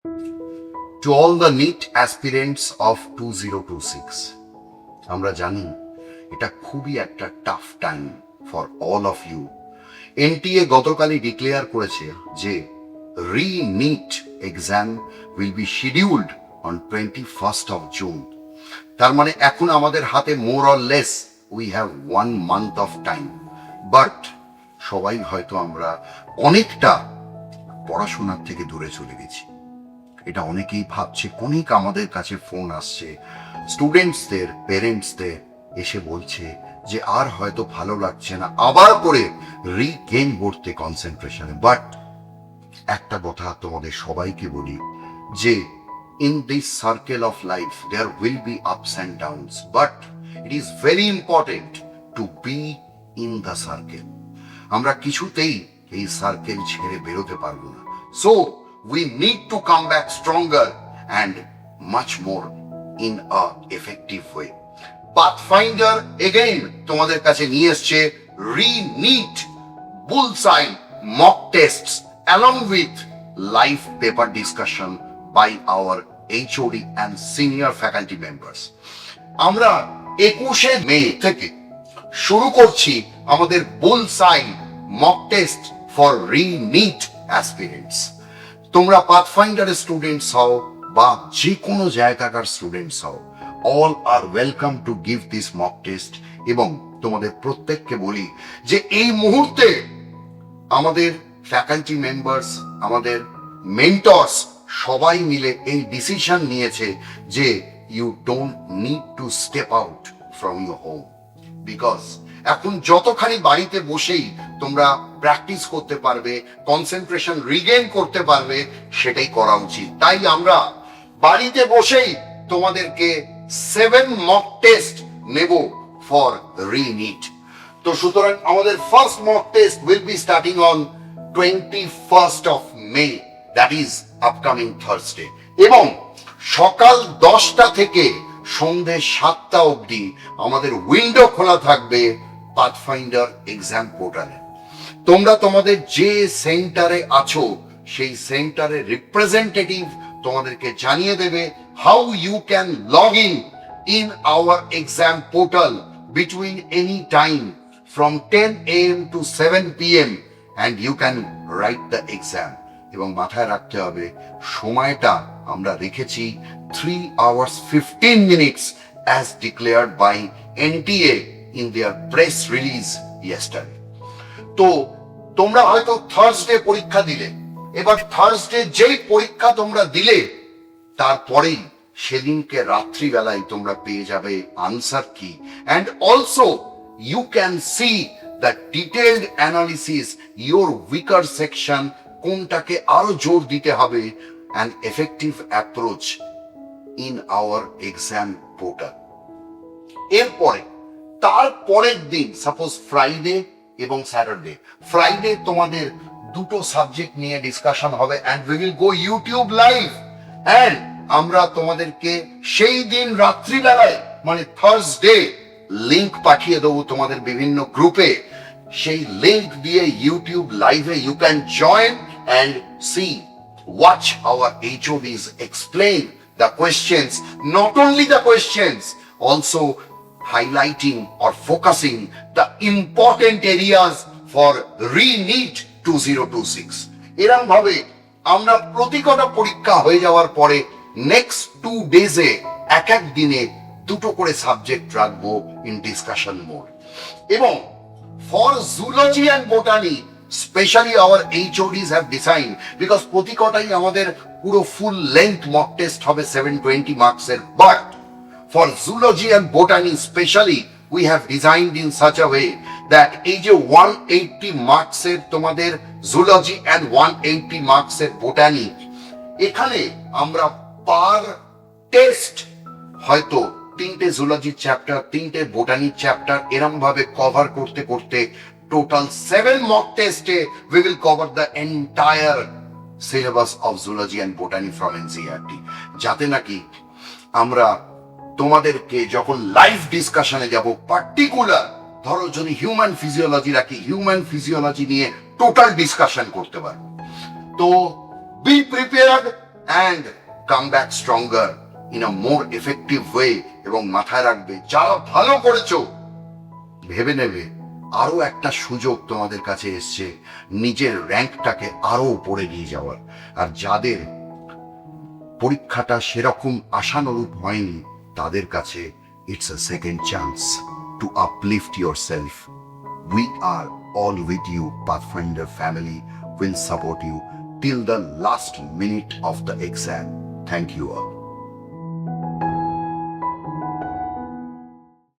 To all the NEET aspirants of 2026, আমরা জানি এটা খুবই একটা tough time for all of you. NTA গতকালই ডিক্লেয়ার করেছে যে re NEET exam will be scheduled on 21st of June। তার মানে এখন আমাদের হাতে more or less we have 1 month of time. But সবাই হয়তো আমরা অনেকটা পড়াশোনার থেকে দূরে চলে গেছি, এটা অনেকেই ভাবছে। অনেক আমাদের কাছে ফোন আসছে স্টুডেন্টসদের, পেরেন্টসদের, এসে বলছে যে আর হয়তো ভালো লাগছে না, আবার করে রিগেইন করতে কনসেন্ট্রেশনে। বাট একটা কথা তোমাদের সবাইকে বলি যে in this circle of life there will be ups and downs, but it is very important to be in the circle. আমরা কিছুতেই এই সার্কেল ছেড়ে বেরোতে পারবো না। So we need to come back stronger and much more in a effective way. Pathfinder again তোমাদের কাছে নিয়ে এসছে re-NEET bullseye mock tests along with live paper discussion by our HOD and senior faculty members. আমরা 21শে মে থেকে শুরু করছি আমাদের bullseye mock test for re-NEET aspirants। তোমরা পাথফাইন্ডারের স্টুডেন্টস হও বা যে কোনো জায়গাকার স্টুডেন্টস হও, all are welcome to give this mock test. এবং তোমাদের প্রত্যেককে বলি যে এই মুহূর্তে আমাদের ফ্যাকাল্টি মেম্বার্স, আমাদের মেন্টরস সবাই মিলে এই ডিসিশন নিয়েছে যে you don't need to step out from your home, because এখন যতখানি বাড়িতে বসেই তোমরা প্র্যাকটিস করতে পারবে, কনসেন্ট্রেশন রিগেইন করতে পারবে, সেটাই করা উচিত। তাই আমরা বাড়িতে বসেই তোমাদেরকে 7 মক টেস্ট নেব ফর রি-নিট। তো সুতরাং আমাদের first mock test will be starting on 21st of May, that is upcoming Thursday, এবং সকাল 10টা থেকে সন্ধ্যে 7টা অবধি আমাদের উইন্ডো খোলা থাকবে পাথফাইন্ডার এক্সাম পোর্টালে। তোমরা তোমাদের যে সেন্টারে আছো সেই সেন্টারের রিপ্রেজেন্টেটিভ তোমাদেরকে জানিয়ে দেবে how you can log in our exam portal between any time from 10 AM to 7 PM and you can write the exam। এবং মাথায় রাখতে হবে সময়টা আমরা রেখেছি 3 hours 15 minutes as declared by NTA in their press release yesterday। তো তোমরা হয়তো থার্সডে পরীক্ষা দিলে, এবার থার্সডে যেই পরীক্ষা তোমরা দিলে তারপরেই সেদিনকে রাত্রিবেলায় তোমরা পেয়ে যাবে আনসার কি, and also you can see the detailed analysis, your weaker section, কোনটাকে আরো জোর দিতে হবে, and effective approach in our exam portal. এরপরে তারপরের দিন সাপোজ ফ্রাইডে এবং স্যাটারডে, ফ্রাইডে তোমাদের দুটো সাবজেক্ট নিয়ে ডিসকাশন হবে and we will go YouTube live, and আমরা তোমাদেরকে সেই দিন রাত্রিবেলায় মানে থার্সডে লিংক পাঠিয়ে দেবো তোমাদের বিভিন্ন গ্রুপে। সেই লিংক দিয়ে ইউটিউব লাইভে you can join and see, watch our HODs explain the questions, not only the questions, also highlighting or focusing the important areas for re-NEET 2026। এরকম ভাবে আমরা প্রতিটা পরীক্ষা হয়ে যাওয়ার পরে নেক্সট 2 days-এ এক এক দিনে দুটো করে সাবজেক্ট রাখবো ইন ডিসকাশন মোড। এবং for zoology and botany specially our HODs have designed, because প্রতিটাই আমাদের পুরো ফুল লেন্থ মক টেস্ট হবে 720 মার্কসের, but for zoology and botany specially we have designed in such a way that এই যে 180 মার্কসের তোমাদের zoology and 180 মার্কসের botany, এখানে আমরা পার টেস্ট হয়তো 3টে zoology চ্যাপ্টার, 3টে botany চ্যাপ্টার এরকম ভাবে কভার করতে করতে টোটাল 7 মক টেস্টে we will cover the entire syllabus of zoology and botany from NCERT, যাতে নাকি আমরা তোমাদেরকে যখন লাইভ ডিসকাশনে যাব, পার্টিকুলার ধরো যদি হিউম্যান ফিজিওলজি রাখি, হিউম্যান ফিজিওলজি নিয়ে টোটাল ডিসকাশন করতে পারবো। তো be prepared and come back stronger in a more effective way। এবং মাথায় রাখবে, যারা ভালো করেছো ভেবে নেবে আরো একটা সুযোগ তোমাদের কাছে এসছে নিজের র্যাঙ্কটাকে আরো উপরে নিয়ে যাওয়ার। আর যাদের পরীক্ষাটা সেরকম আশানুরূপ হয়নি তাদের কাছে it's a second chance to uplift yourself. We are all with you. Pathfinder family will support you till the last minute of the exam. Thank you all.